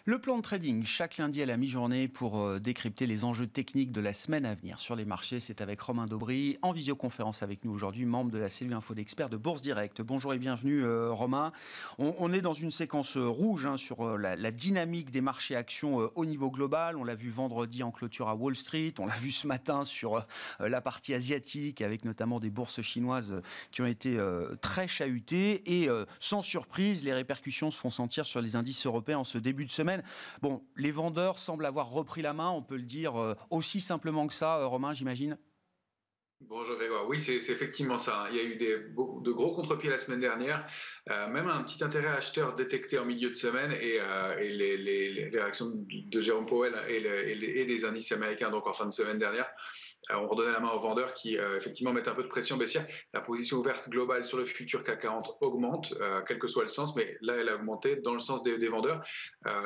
Le plan de trading, chaque lundi à la mi-journée pour décrypter les enjeux techniques de la semaine à venir sur les marchés. C'est avec Romain Daubry, en visioconférence avec nous aujourd'hui, membre de la cellule info d'experts de Bourse Direct. Bonjour et bienvenue Romain. On est dans une séquence rouge sur la dynamique des marchés actions au niveau global. On l'a vu vendredi en clôture à Wall Street, on l'a vu ce matin sur la partie asiatique avec notamment des bourses chinoises qui ont été très chahutées. Et sans surprise, les répercussions se font sentir sur les indices européens en ce début de semaine. Bon, les vendeurs semblent avoir repris la main, on peut le dire aussi simplement que ça, Romain, j'imagine. Bonjour Grégoire, oui c'est effectivement ça. Il y a eu de gros contre-pieds la semaine dernière, même un petit intérêt acheteur détecté en milieu de semaine et les réactions de Jérôme Powell et des indices américains donc en fin de semaine dernière ont redonné la main aux vendeurs qui effectivement mettent un peu de pression baissière. La position ouverte globale sur le futur CAC 40 augmente, quel que soit le sens, mais là elle a augmenté dans le sens des vendeurs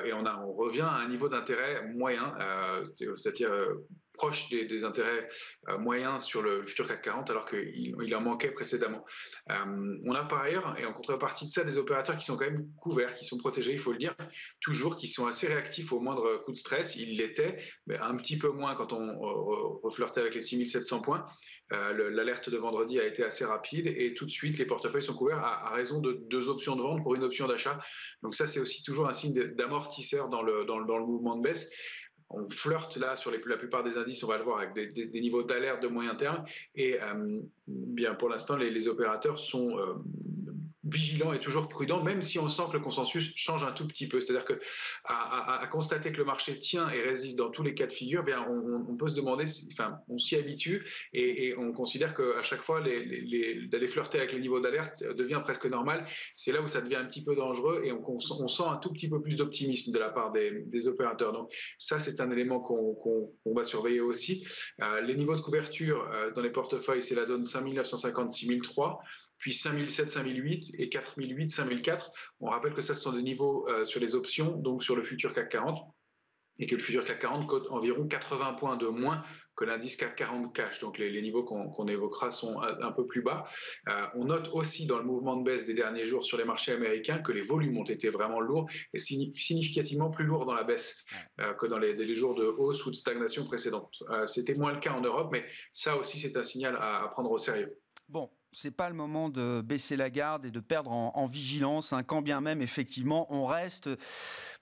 et on revient à un niveau d'intérêt moyen, c'est-à-dire proche des intérêts moyens sur le futur CAC 40 alors qu'il en manquait précédemment. On a par ailleurs, et en contrepartie de ça, des opérateurs qui sont quand même couverts, qui sont protégés, il faut le dire, toujours, qui sont assez réactifs au moindre coup de stress. Ils l'étaient, mais un petit peu moins quand on reflirtait avec les 6700 points. L'alerte de vendredi a été assez rapide et tout de suite, les portefeuilles sont couverts à raison de 2 options de vente pour une option d'achat. Donc ça, c'est aussi toujours un signe d'amortisseur dans le mouvement de baisse. On flirte là sur la plupart des indices, on va le voir, avec des niveaux d'alerte de moyen terme. Et bien pour l'instant, les opérateurs sont vigilants et toujours prudents, même si on sent que le consensus change un tout petit peu. C'est-à-dire que à constater que le marché tient et résiste dans tous les cas de figure, bien on peut se demander, enfin on s'y habitue et on considère qu'à chaque fois d'aller flirter avec les niveaux d'alerte devient presque normal. C'est là où ça devient un petit peu dangereux et on sent un tout petit peu plus d'optimisme de la part des opérateurs. Donc ça, c'est un élément qu'on va surveiller aussi. Les niveaux de couverture dans les portefeuilles, c'est la zone 5950, 6003, puis 5007, 5008 et 4008, 5004. On rappelle que ça, ce sont des niveaux sur les options, donc sur le futur CAC 40, et que le futur CAC 40 cote environ 80 points de moins que l'indice CAC 40 cash. Donc les niveaux qu'on évoquera sont un peu plus bas. On note aussi dans le mouvement de baisse des derniers jours sur les marchés américains que les volumes ont été vraiment lourds et significativement plus lourds dans la baisse que dans les jours de hausse ou de stagnation précédente. C'était moins le cas en Europe, mais ça aussi c'est un signal à prendre au sérieux. Bon, c'est pas le moment de baisser la garde et de perdre en vigilance, quand bien même, effectivement, on reste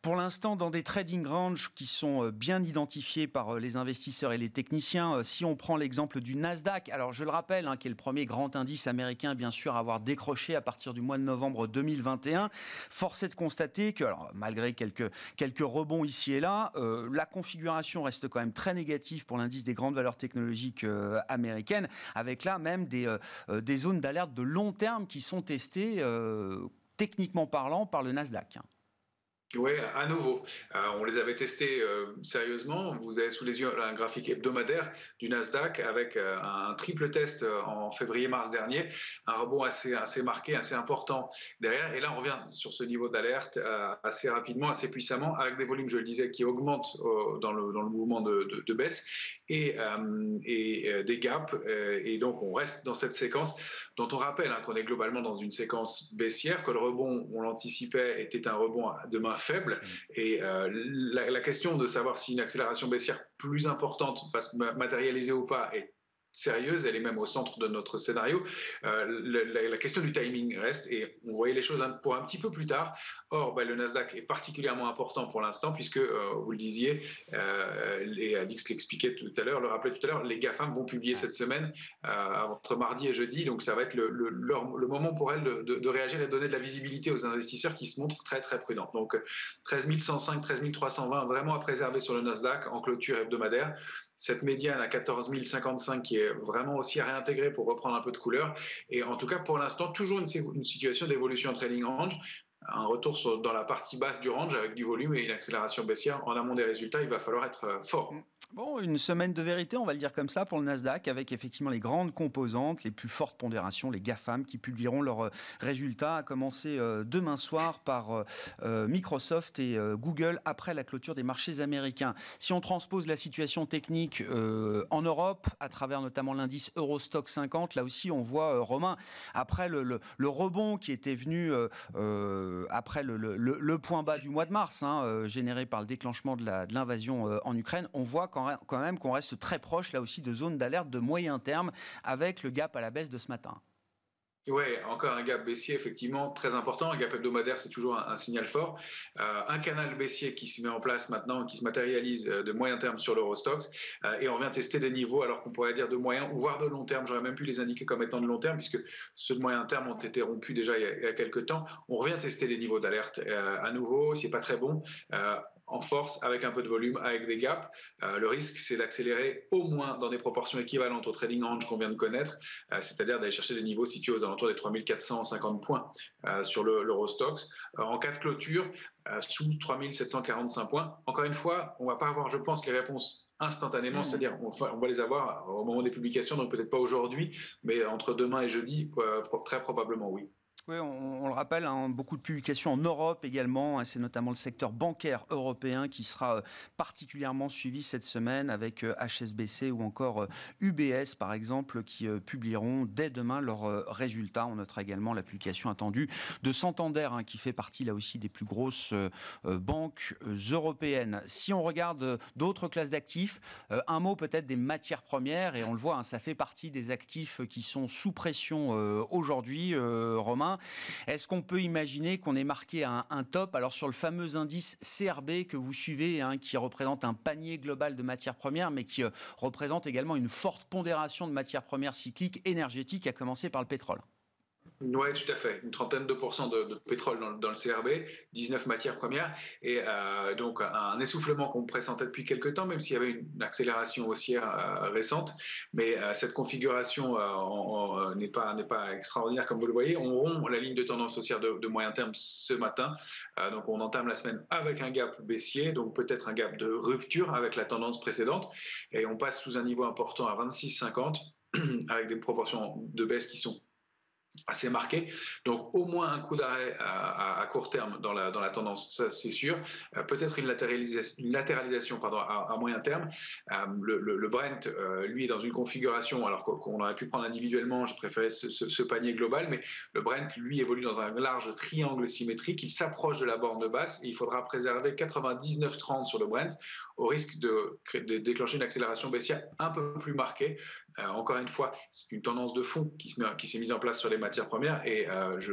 pour l'instant dans des trading ranges qui sont bien identifiés par les investisseurs et les techniciens. Si on prend l'exemple du Nasdaq, alors je le rappelle, qui est le premier grand indice américain, bien sûr, à avoir décroché à partir du mois de novembre 2021, force est de constater que, alors, malgré quelques rebonds ici et là, la configuration reste quand même très négative pour l'indice des grandes valeurs technologiques américaines, avec là même des zones d'alerte de long terme qui sont testées, techniquement parlant, par le Nasdaq. Oui, à nouveau. On les avait testés sérieusement. Vous avez sous les yeux un graphique hebdomadaire du Nasdaq avec un triple test en février-mars dernier, un rebond assez marqué, assez important derrière. Et là, on revient sur ce niveau d'alerte assez rapidement, assez puissamment, avec des volumes, je le disais, qui augmentent dans le mouvement de baisse et des gaps. Et donc, on reste dans cette séquence dont on rappelle qu'on est globalement dans une séquence baissière, que le rebond, on l'anticipait, était un rebond de main faible. Et la question de savoir si une accélération baissière plus importante va se matérialiser ou pas est sérieuse, elle est même au centre de notre scénario. La question du timing reste et on voyait les choses pour un petit peu plus tard. Or, le Nasdaq est particulièrement important pour l'instant puisque, vous le disiez, et Alix l'expliquait tout à l'heure, le rappelait tout à l'heure, les GAFAM vont publier cette semaine entre mardi et jeudi, donc ça va être le moment pour elles de réagir et de donner de la visibilité aux investisseurs qui se montrent très très prudents. Donc 13 105, 13 320 vraiment à préserver sur le Nasdaq en clôture hebdomadaire. Cette médiane à 14 055 qui est vraiment aussi à réintégrer pour reprendre un peu de couleur. Et en tout cas, pour l'instant, toujours une situation d'évolution en trading range. Un retour dans la partie basse du range avec du volume et une accélération baissière. En amont des résultats, il va falloir être fort. Bon, une semaine de vérité, on va le dire comme ça, pour le Nasdaq, avec effectivement les grandes composantes, les plus fortes pondérations, les GAFAM, qui publieront leurs résultats, à commencer demain soir par Microsoft et Google, après la clôture des marchés américains. Si on transpose la situation technique en Europe, à travers notamment l'indice Eurostock 50, là aussi on voit, Romain, après le rebond qui était venu après le point bas du mois de mars, généré par le déclenchement de l'invasion en Ukraine, on voit quand même qu'on reste très proche, là aussi, de zones d'alerte de moyen terme, avec le gap à la baisse de ce matin. Oui, encore un gap baissier effectivement très important. Un gap hebdomadaire, c'est toujours un signal fort. Un canal baissier qui se met en place maintenant, qui se matérialise de moyen terme sur l'Eurostoxx. Et on vient tester des niveaux alors qu'on pourrait dire de moyen ou voire de long terme. J'aurais même pu les indiquer comme étant de long terme puisque ceux de moyen terme ont été rompus déjà il y a quelques temps. On revient tester les niveaux d'alerte à nouveau. C'est pas très bon. En force, avec un peu de volume, avec des gaps. Le risque, c'est d'accélérer au moins dans des proportions équivalentes au trading range qu'on vient de connaître, c'est-à-dire d'aller chercher des niveaux situés aux alentours des 3450 points sur l'Eurostoxx. En cas de clôture, sous 3745 points. Encore une fois, on ne va pas avoir, je pense, les réponses instantanément, c'est-à-dire on va les avoir au moment des publications, donc peut-être pas aujourd'hui, mais entre demain et jeudi, très probablement oui. Oui, on le rappelle, beaucoup de publications en Europe également. C'est notamment le secteur bancaire européen qui sera particulièrement suivi cette semaine avec HSBC ou encore UBS, par exemple, qui publieront dès demain leurs résultats. On notera également la publication attendue de Santander, qui fait partie là aussi des plus grosses banques européennes. Si on regarde d'autres classes d'actifs, un mot peut-être des matières premières, et on le voit, ça fait partie des actifs qui sont sous pression aujourd'hui, Romain. Est-ce qu'on peut imaginer qu'on ait marqué un top alors sur le fameux indice CRB que vous suivez, qui représente un panier global de matières premières, mais qui représente également une forte pondération de matières premières cycliques énergétiques, à commencer par le pétrole? Oui, tout à fait. Une trentaine de pourcents de pétrole dans le CRB, 19 matières premières, et donc un essoufflement qu'on pressentait depuis quelques temps, même s'il y avait une accélération haussière récente. Mais cette configuration n'est pas extraordinaire, comme vous le voyez. On rompt la ligne de tendance haussière de moyen terme ce matin. Donc on entame la semaine avec un gap baissier, donc peut-être un gap de rupture avec la tendance précédente. Et on passe sous un niveau important à 26,50 avec des proportions de baisse qui sont assez marqué. Donc au moins un coup d'arrêt à court terme dans la tendance, ça c'est sûr. Peut-être une latéralisation à moyen terme. Le Brent, lui, est dans une configuration, alors qu'on aurait pu prendre individuellement, j'ai préféré ce panier global, mais le Brent, lui, évolue dans un large triangle symétrique. Il s'approche de la borne basse et il faudra préserver 99,30 sur le Brent au risque de déclencher une accélération baissière un peu plus marquée. Encore une fois, c'est une tendance de fond qui s'est mise en place sur les matières premières et je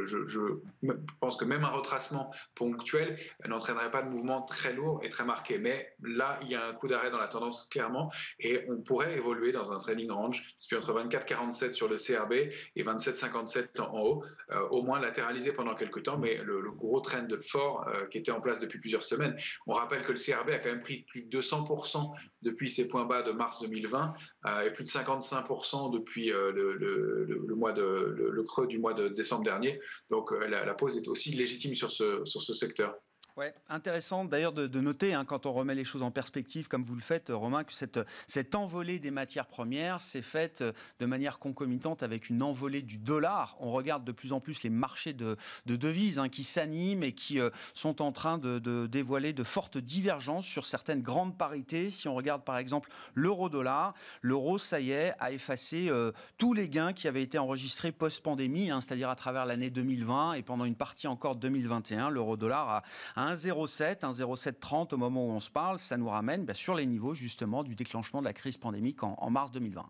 pense que même un retracement ponctuel n'entraînerait pas de mouvement très lourd et très marqué. Mais là, il y a un coup d'arrêt dans la tendance clairement et on pourrait évoluer dans un trading range situé entre 24,47 sur le CRB et 27,57 en haut, au moins latéralisé pendant quelques temps, mais le gros trend fort qui était en place depuis plusieurs semaines. On rappelle que le CRB a quand même pris plus de 200% depuis ses points bas de mars 2020 et plus de 55% depuis le creux du mois de décembre dernier. Donc la pause est aussi légitime sur ce secteur. Ouais, intéressant d'ailleurs de noter, quand on remet les choses en perspective, comme vous le faites, Romain, que cette envolée des matières premières s'est faite de manière concomitante avec une envolée du dollar. On regarde de plus en plus les marchés de devises qui s'animent et qui sont en train de dévoiler de fortes divergences sur certaines grandes parités. Si on regarde par exemple l'euro-dollar, l'euro, ça y est, a effacé tous les gains qui avaient été enregistrés post-pandémie, c'est-à-dire à travers l'année 2020 et pendant une partie encore de 2021. L'euro-dollar a 1,07, 1,0730 au moment où on se parle, ça nous ramène sur les niveaux justement du déclenchement de la crise pandémique en mars 2020.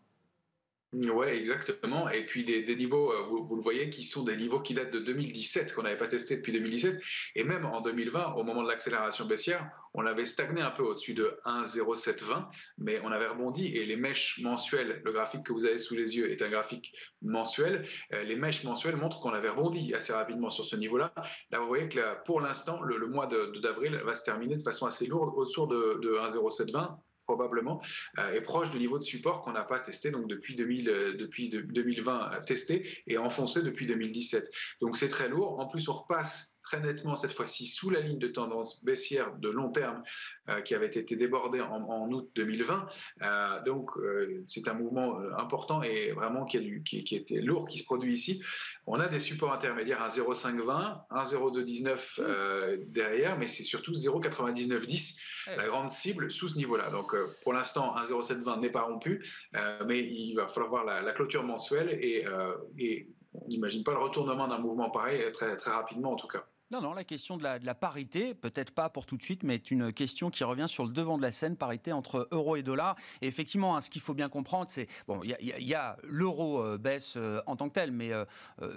Oui, exactement. Et puis des niveaux, vous le voyez, qui sont des niveaux qui datent de 2017, qu'on n'avait pas testé depuis 2017. Et même en 2020, au moment de l'accélération baissière, on avait stagné un peu au-dessus de 1,0720, mais on avait rebondi. Et les mèches mensuelles, le graphique que vous avez sous les yeux est un graphique mensuel. Les mèches mensuelles montrent qu'on avait rebondi assez rapidement sur ce niveau-là. Là, vous voyez que là, pour l'instant, le mois d'avril va se terminer de façon assez lourde autour de 1,0720. Probablement, est proche du niveau de support qu'on n'a pas testé donc depuis 2020 testé et enfoncé depuis 2017. Donc c'est très lourd. En plus, on repasse très nettement cette fois-ci sous la ligne de tendance baissière de long terme qui avait été débordée en août 2020. Donc c'est un mouvement important et vraiment qui était lourd qui se produit ici. On a des supports intermédiaires à 0,520, 1,0219 derrière, mais c'est surtout 0,9910, la grande cible sous ce niveau-là. Donc pour l'instant, 1,0720 n'est pas rompu, mais il va falloir voir la clôture mensuelle et on n'imagine pas le retournement d'un mouvement pareil très, très rapidement en tout cas. Non, la question de la parité, peut-être pas pour tout de suite, mais est une question qui revient sur le devant de la scène, parité entre euro et dollar. Et effectivement, ce qu'il faut bien comprendre, c'est, bon, il y a l'euro baisse en tant que tel, mais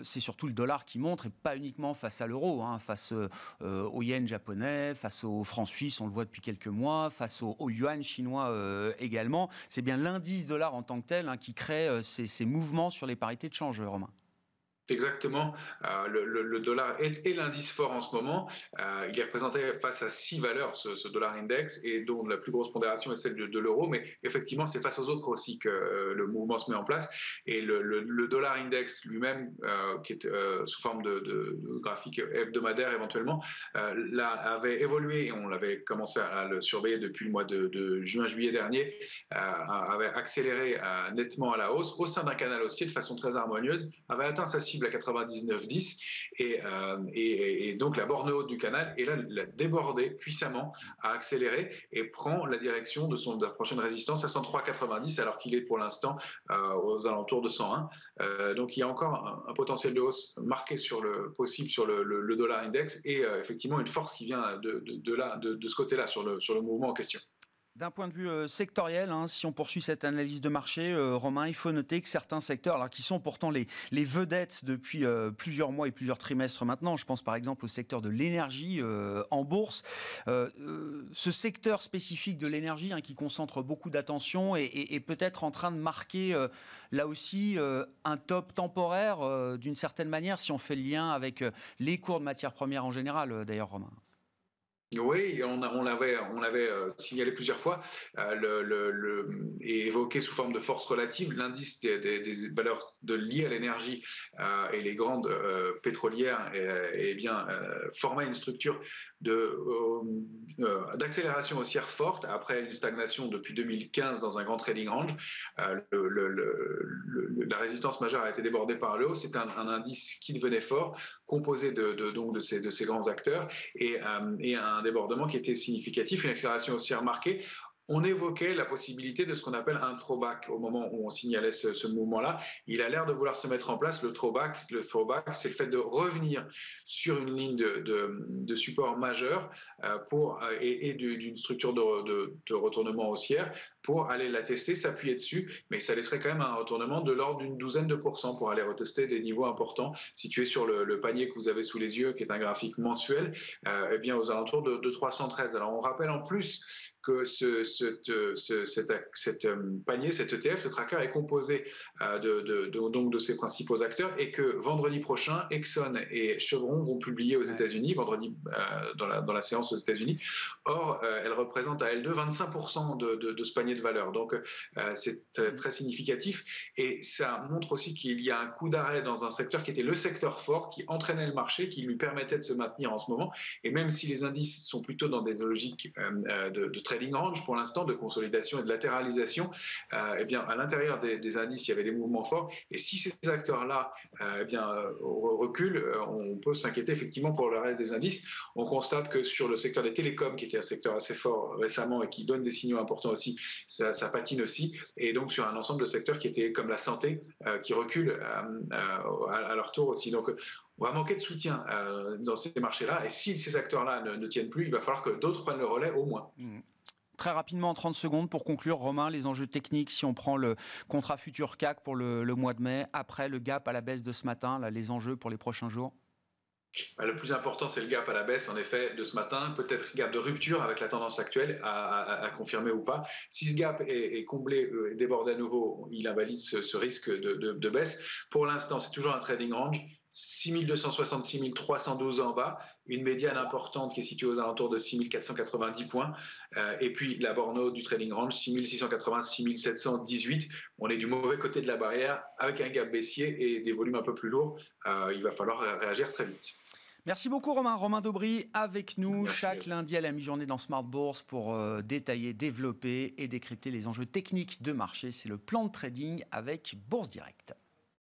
c'est surtout le dollar qui montre, et pas uniquement face à l'euro, face au yen japonais, face au franc suisse, on le voit depuis quelques mois, face au yuan chinois également. C'est bien l'indice dollar en tant que tel qui crée ces mouvements sur les parités de change, Romain. Exactement. Le dollar est l'indice fort en ce moment. Il est représenté face à 6 valeurs, ce dollar index, et dont la plus grosse pondération est celle de l'euro. Mais effectivement, c'est face aux autres aussi que le mouvement se met en place. Et le dollar index lui-même, qui est sous forme de graphique hebdomadaire éventuellement, là, avait évolué, et on l'avait commencé à le surveiller depuis le mois de juin-juillet dernier, avait accéléré nettement à la hausse au sein d'un canal haussier de façon très harmonieuse, avait atteint sa cible à 99,10 et donc la borne haute du canal, et là, l'a débordé puissamment, a accéléré et prend la direction de la prochaine résistance à 103,90 alors qu'il est pour l'instant aux alentours de 101. Donc il y a encore un potentiel de hausse marqué sur le dollar index et effectivement une force qui vient de ce côté-là sur le mouvement en question. D'un point de vue sectoriel, si on poursuit cette analyse de marché, Romain, il faut noter que certains secteurs, alors qui sont pourtant les vedettes depuis plusieurs mois et plusieurs trimestres maintenant, je pense par exemple au secteur de l'énergie en bourse, ce secteur spécifique de l'énergie qui concentre beaucoup d'attention est peut-être en train de marquer là aussi un top temporaire d'une certaine manière, si on fait le lien avec les cours de matières premières en général, d'ailleurs, Romain. Oui, on l'avait signalé plusieurs fois et évoqué sous forme de force relative. L'indice des valeurs liées à l'énergie et les grandes pétrolières formait une structure d'accélération haussière forte après une stagnation depuis 2015 dans un grand trading range. La résistance majeure a été débordée par le haut. C'est un indice qui devenait fort, composé de ces grands acteurs et un débordement qui était significatif, une accélération haussière marquée. On évoquait la possibilité de ce qu'on appelle un throwback au moment où on signalait ce mouvement-là. Il a l'air de vouloir se mettre en place, le throwback, c'est le fait de revenir sur une ligne de support majeur et d'une structure de retournement haussière pour aller la tester, s'appuyer dessus, mais ça laisserait quand même un retournement de l'ordre d'une douzaine de pourcents pour aller retester des niveaux importants situés sur le panier que vous avez sous les yeux, qui est un graphique mensuel, aux alentours de 313. Alors on rappelle en plus que cet panier, cet ETF, ce tracker est composé donc de ses principaux acteurs, et que vendredi prochain, Exxon et Chevron vont publier aux États-Unis, vendredi dans la séance aux États-Unis. Or, elle représente à elle deux 25% de ce panier de valeur. Donc, c'est très significatif, et ça montre aussi qu'il y a un coup d'arrêt dans un secteur qui était le secteur fort, qui entraînait le marché, qui lui permettait de se maintenir en ce moment. Et même si les indices sont plutôt dans des logiques de trading range pour l'instant, de consolidation et de latéralisation, à l'intérieur des indices, il y avait des mouvements forts. Et si ces acteurs-là reculent, on peut s'inquiéter effectivement pour le reste des indices. On constate que sur le secteur des télécoms, qui était un secteur assez fort récemment et qui donne des signaux importants aussi, ça patine aussi. Et donc sur un ensemble de secteurs qui étaient comme la santé, qui reculent à leur tour aussi. Donc on va manquer de soutien dans ces marchés-là. Et si ces acteurs-là ne tiennent plus, il va falloir que d'autres prennent le relais au moins. Très rapidement, en 30 secondes, pour conclure, Romain, les enjeux techniques, si on prend le contrat futur CAC pour le mois de mai, après le gap à la baisse de ce matin, là, les enjeux pour les prochains jours? Le plus important, c'est le gap à la baisse, en effet, de ce matin. Peut-être gap de rupture avec la tendance actuelle, à confirmer ou pas. Si ce gap est comblé et débordé à nouveau, il invalide ce risque de baisse. Pour l'instant, c'est toujours un trading range. 6260, 6312 en bas, une médiane importante qui est située aux alentours de 6490 points, et puis la borne haute du trading range, 6680, 6718. On est du mauvais côté de la barrière avec un gap baissier et des volumes un peu plus lourds. Il va falloir réagir très vite. Merci beaucoup Romain. Romain Daubry avec nous chaque Merci. lundi à la mi-journée dans Smart Bourse pour détailler, développer et décrypter les enjeux techniques de marché. C'est le plan de trading avec Bourse Direct.